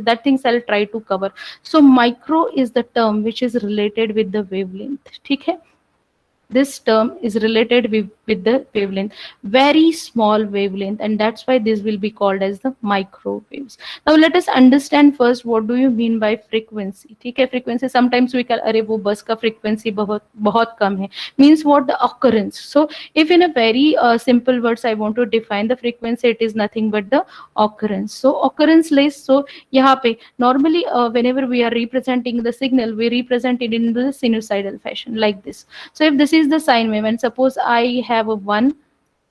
that things I'll try to cover. So micro is the term which is related with the wavelength. ठीक है, this term is related with the wavelength, very small wavelength, and that's why this will be called as the microwaves. Now let us understand first what do you mean by frequency. ठीक है, frequency sometimes we call अरे वो बस का frequency बहुत बहुत कम है, means what, the occurrence. So if in a very simple words I want to define the frequency, it is nothing but the occurrence. So occurrence less. So यहाँ पे normally whenever we are representing the signal, we represent it in the sinusoidal fashion like this. So if this is the sine wave, and suppose I have a one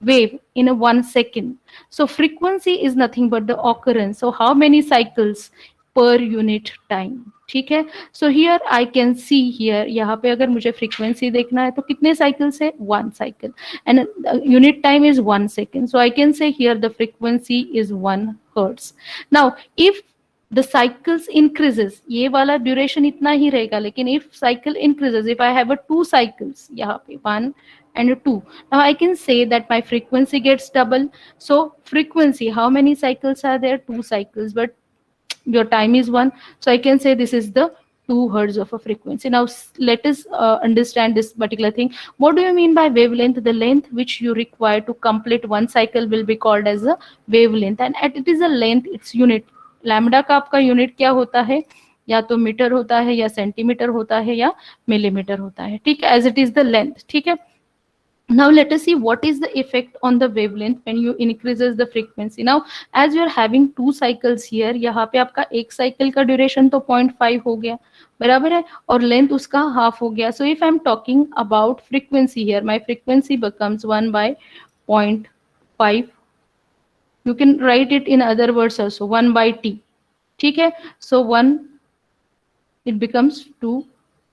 wave in a 1 second, so frequency is nothing but the occurrence. So how many cycles per unit time. ठीक है, so here I can see here, यहाँ पे अगर मुझे frequency देखना है तो कितने cycles है, 1 cycle, and unit time is 1 second. So I can say here the frequency is 1 hertz. Now if the cycles increases, ये वाला duration इतना ही रहेगा, लेकिन if cycle increases, if I have a 2 cycles यहाँ पे 1 and 2, now I can say that my frequency gets double. So frequency, how many cycles are there, 2 cycles, but your time is 1, so I can say this is the 2 hertz of a frequency. Now let us understand this particular thing. What do you mean by wavelength? The length which you require to complete 1 cycle will be called as a wavelength, and it is a length, its unit. Lambda का आपका unit क्या होता है, या तो metre होता है, या सेंटीमीटर होता है, या मिलीमीटर होता है. ठीक है, as it is the length. ठीक है, now let us see what is the effect on the wavelength when you increases the frequency. Now as you are having 2 cycles here, यहाँ पे आपका एक साइकिल का ड्यूरेशन तो 0.5 हो गया, बराबर है, और लेंथ उसका हाफ हो गया. So if I am talking about frequency here, my frequency becomes 1 by 0.5. You can write it in other words also, 1 by t. ठीक है, so 1, it becomes 2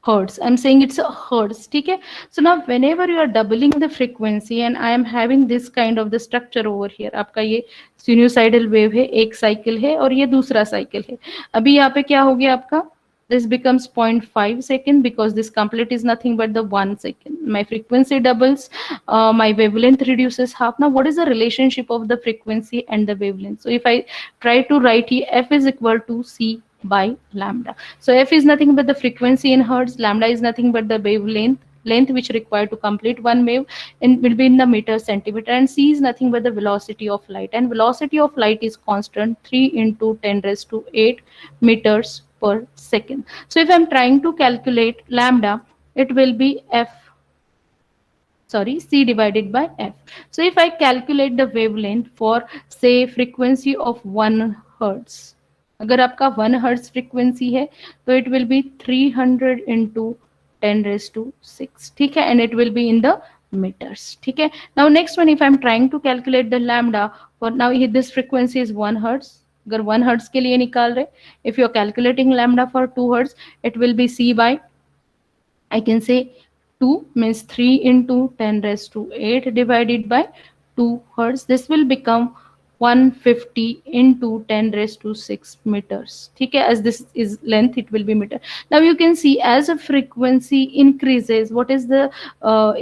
hertz. I'm saying it's a hertz. ठीक है, so now whenever you are doubling the frequency, and I am having this kind of the structure over here, आपका ये sinusoidal wave है, एक cycle है और ये दूसरा cycle है. अभी यहाँ पे क्या हो गया आपका, this becomes 0.5 second because this complete is nothing but the 1 second. My frequency doubles, my wavelength reduces half. Now what is the relationship of the frequency and the wavelength? So if I try to write here, f is equal to c by lambda. So f is nothing but the frequency in hertz, lambda is nothing but the length which required to complete one wave, and will be in the meter centimeter, and c is nothing but the velocity of light, and velocity of light is constant, 3 into 10 raised to 8 meters per second. So if I'm trying to calculate lambda, it will be c divided by f. So if I calculate the wavelength for say frequency of 1 hertz, अगर आपका 1 hertz frequency है तो it will be 300 into 10 raised to 6. ठीक है, and it will be in the meters. ठीक है, now next one, if I'm trying to calculate the lambda for, now this frequency is 1 hertz, अगर 1 hertz के लिए निकाल रहे, if you're calculating lambda for 2 hertz, it will be c by, I can say 2 means 3 into 10 raised to 8 divided by 2 hertz. This will become 150 into 10 raised to 6 meters. ठीक है, as this is length, it will be meter. Now you can see as a frequency increases, what is the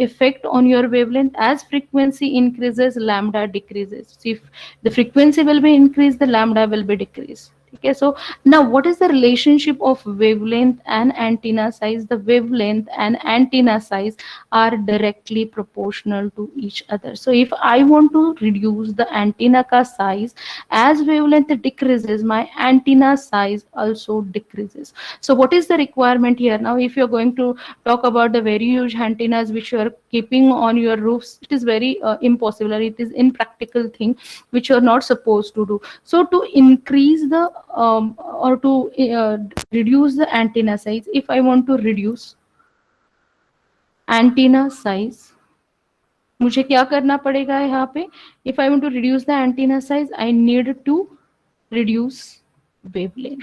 effect on your wavelength? As frequency increases, lambda decreases. So if the frequency will be increased, the lambda will be decreased. Okay, so now what is the relationship of wavelength and antenna size? The wavelength and antenna size are directly proportional to each other. So if I want to reduce the antenna ka size, as wavelength decreases, my antenna size also decreases. So what is the requirement here? Now if you're going to talk about the very huge antennas which you are keeping on your roofs, it is very impossible, or it is impractical thing which you are not supposed to do. So to increase the or to reduce the antenna size, if I want to reduce antenna size, मुझे क्या करना पड़ेगा यहाँ पे? If I want to reduce the antenna size, I need to reduce wavelength.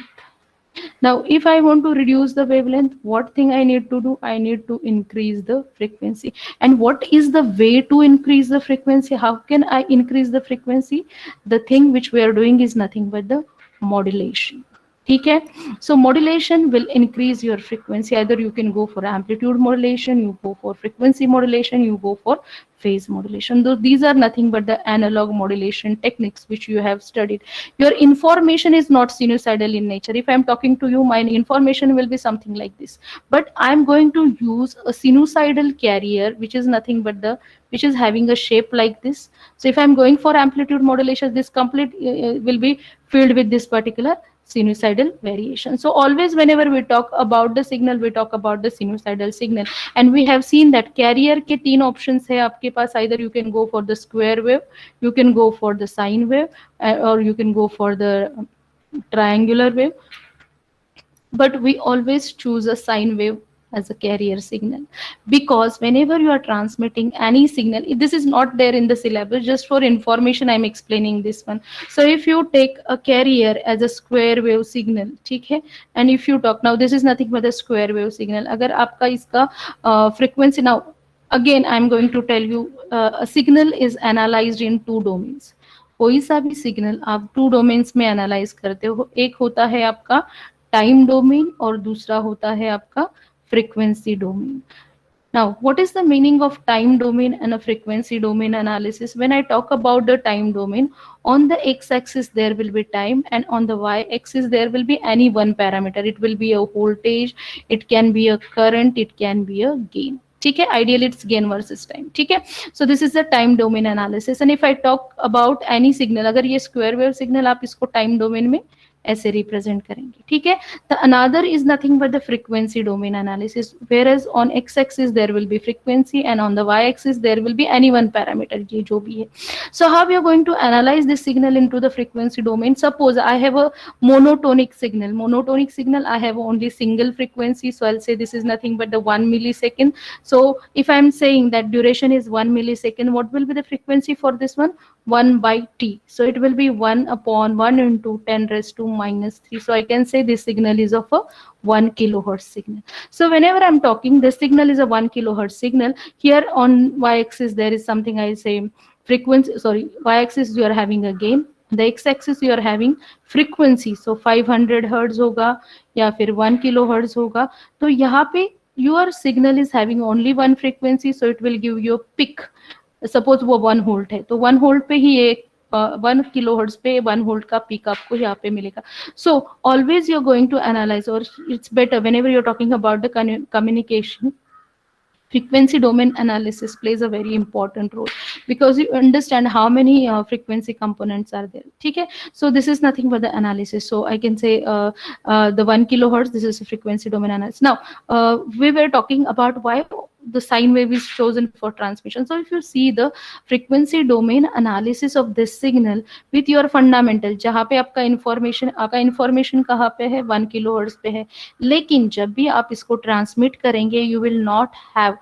Now if I want to reduce the wavelength, what thing I need to do? I need to increase the frequency. And what is the way to increase the frequency? How can I increase the frequency? The thing which we are doing is nothing but the modulation. ठीक है. So modulation will increase your frequency. Either you can go for amplitude modulation, you go for frequency modulation, you go for phase modulation. Though these are nothing but the analog modulation techniques which you have studied. Your information is not sinusoidal in nature. If I'm talking to you, my information will be something like this, but I'm going to use a sinusoidal carrier which is nothing but the which is having a shape like this. So if I'm going for amplitude modulation, this complete will be filled with this particular sinusoidal variation. So always whenever we talk about the signal, we talk about the sinusoidal signal. And we have seen that carrier के तीन options है आपके पास. Either you can go for the square wave, you can go for the sine wave, or you can go for the triangular wave. But we always choose a sine wave as a carrier signal, because whenever you are transmitting any signal, this is not there in the syllabus, just for information I'm explaining this one. So if you take a carrier as a square wave signal, ठीक है, and if you talk, now this is nothing but a square wave signal. अगर आपका इसका frequency, now again I'm going to tell you, a signal is analyzed in two domains. कोई सा भी signal आप to domains में analyse करते हो. एक होता है आपका टाइम डोमेन और दूसरा होता है आपका frequency domain. Now, what is the meaning of time domain and a frequency domain analysis? When I talk about the time domain, on the x-axis there will be time, and on the y-axis there will be any one parameter. It will be a voltage, it can be a current, it can be a gain. ठीक है, ideally it's gain versus time. ठीक है, so this is the time domain analysis. And if I talk about any signal, अगर ये square wave signal आप इसको time domain में ऐसे रिप्रेजेंट करेंगे. ठीक है, the another is nothing but the frequency domain analysis, whereas on x axis there will be frequency and on the y axis there will be any one parameter, ये जो भी है. So how we are going to analyze this signal into the frequency domain? Suppose I have a monotonic signal, I have only single frequency, so I'll say this is nothing but the 1 millisecond. So if I'm saying that duration is 1 millisecond, what will be the frequency for this one? 1 by t. So it will be 1 upon 1 into 10 raised to minus 3. So I can say this signal is of a 1 kilohertz signal. So whenever I'm talking, this signal is a 1 kilohertz signal. Here on y-axis there is something I say frequency, sorry, y-axis you are having a gain, the x-axis you are having frequency. So 500 hertz होगा या फिर 1 kilohertz होगा. तो यहाँ पे your signal is having only one frequency, so it will give you a peak. Suppose वो 1 volt है, तो 1 वोल्ट पे ही एक 1 किलो हर्ट्ज पे 1 वोल्ट का पीक आपको यहाँ पे मिलेगा. So always you are going to analyse, और it's better whenever you are talking about the communication, frequency domain analysis plays a very important role, because you understand how many frequency components are there. Okay, so this is nothing but the analysis. So I can say the 1 kilohertz, this is a frequency domain analysis. Now we were talking about why the sine wave is chosen for transmission. So if you see the frequency domain analysis of this signal with your fundamental, जहाँ पे आपका information कहाँ पे है, 1 kilohertz पे है, लेकिन जब भी आप इसको transmit करेंगे, you will not have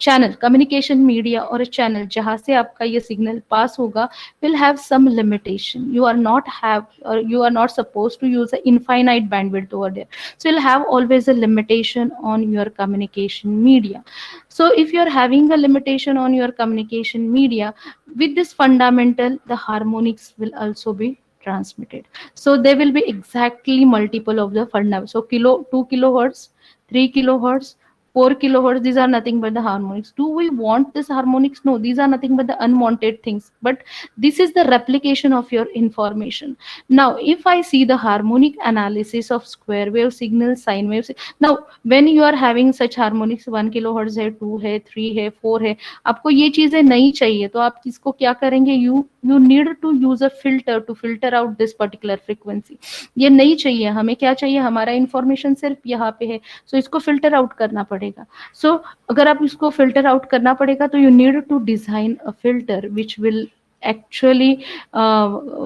channel, communication media or a channel जहाँ से आपका ये signal pass होगा will have some limitation. You are not supposed to use an infinite bandwidth over there. So you'll have always a limitation on your communication media. So if you're having a limitation on your communication media, with this fundamental, the harmonics will also be transmitted. So there will be exactly multiple of the fundamental. So 2 kilohertz, 3 kilohertz, 4 kilohertz, these are nothing but the harmonics. Do we want this harmonics? No, these are nothing but the unwanted things. But this is the replication of your information. Now, if I see the harmonic analysis of square wave signal, sine wave, now when you are having such harmonics, 1 kilohertz है, 2 है, 3 है, 4 है, आपको ये चीजें नहीं चाहिए, तो आप इसको क्या करेंगे? You need to use a filter to filter out this particular frequency. ये नहीं चाहिए हमें, क्या चाहिए? हमारा इंफॉर्मेशन सिर्फ यहाँ पे है, so इसको filter out करना पड़ेगा. So अगर आप इसको filter out करना पड़ेगा, तो you need to design a filter which will actually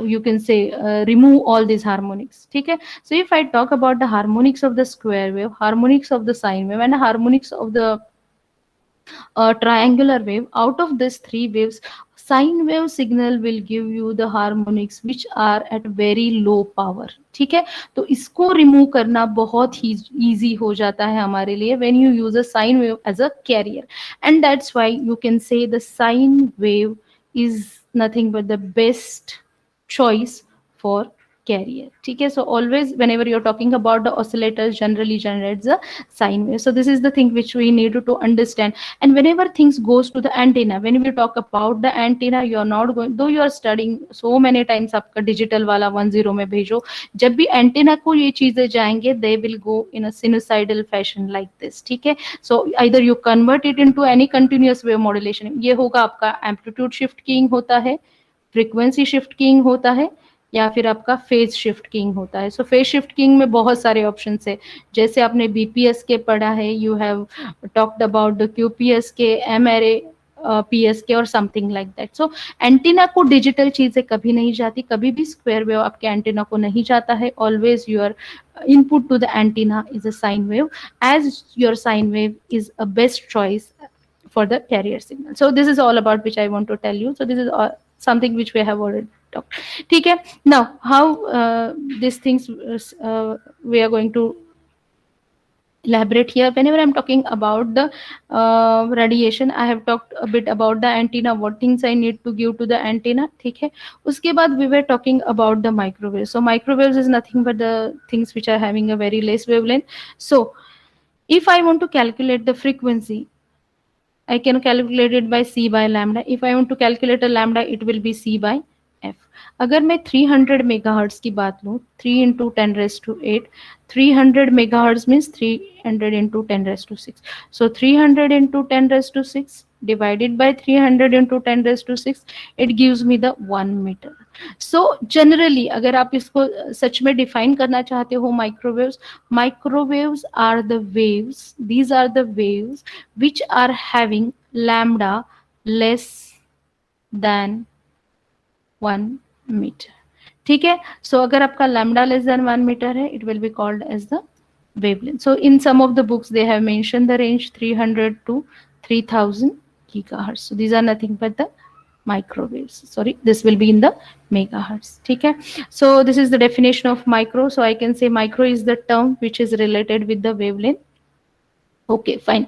you can say remove all these harmonics. ठीक है? So if I talk about the harmonics of the square wave, harmonics of the sine wave, and harmonics of the triangular wave, out of these three waves, sine wave signal will give you the harmonics which are at very low power. ठीक है, तो इसको remove करना बहुत ही easy हो जाता है हमारे लिए when you use a sine wave as a carrier, and that's why you can say the sine wave is nothing but the best choice for carrier. ठीक है, so always whenever you're talking about the oscillators generally generates a sine wave. So this is the thing which we need to understand. And whenever things goes to the antenna, when we talk about the antenna, you are not going, though you are studying so many times आपका digital वाला 10 में भेजो, जब भी antenna को ये चीजें जाएंगे they will go in a sinusoidal fashion like this. ठीक है, so either you convert it into any continuous wave modulation. ये होगा आपका amplitude shift कीइंग होता है, फ्रीक्वेंसी शिफ्ट कीइंग होता है, या फिर आपका फेज शिफ्ट कीइंग होता है. सो फेज शिफ्ट कीइंग में बहुत सारे ऑप्शन है, जैसे आपने बीपीएस के पढ़ा है, you have talked about the QPS के, एमआरए पीएस के और something like that. So antenna को डिजिटल चीजें कभी नहीं जाती, कभी भी स्क्वायर वेव आपके एंटीना को नहीं जाता है. Always your input to the antenna is a sine wave, as your sine wave is a best choice for the carrier signal. So this is all about which I want to tell you. So this is something which we have already talked. ठीक है, now how these things we are going to elaborate here. Whenever I'm talking about the radiation, I have talked a bit about the antenna, what things I need to give to the antenna. ठीक है, उसके बाद we were talking about the microwaves. So microwaves is nothing but the things which are having a very less wavelength. So if I want to calculate the frequency, I can calculate it by c by lambda. If I want to calculate a lambda, it will be c by f. अगर मैं 300 megahertz की बात लूँ, 3 into 10 raised to 8, 300 megahertz means 300 into 10 raised to 6. So 300 into 10 raised to 6 divided by 300 into 10 raised to 6, it gives me the 1 meter. So generally अगर आप इसको सच में define करना चाहते हो microwaves are the waves, these are the waves which are having lambda less than 1 meter. ठीक है, so अगर आपका लैम्डा लेस देन 1 मीटर है, it will be called as the wavelength. So in some of the books they have mention the range 300 to 3000 gigahertz. So these are nothing but the microwaves. Sorry, this will be in the megahertz. ठीक है, so this is the definition of micro. So I can say micro is the term which is related with the wavelength. Okay, fine.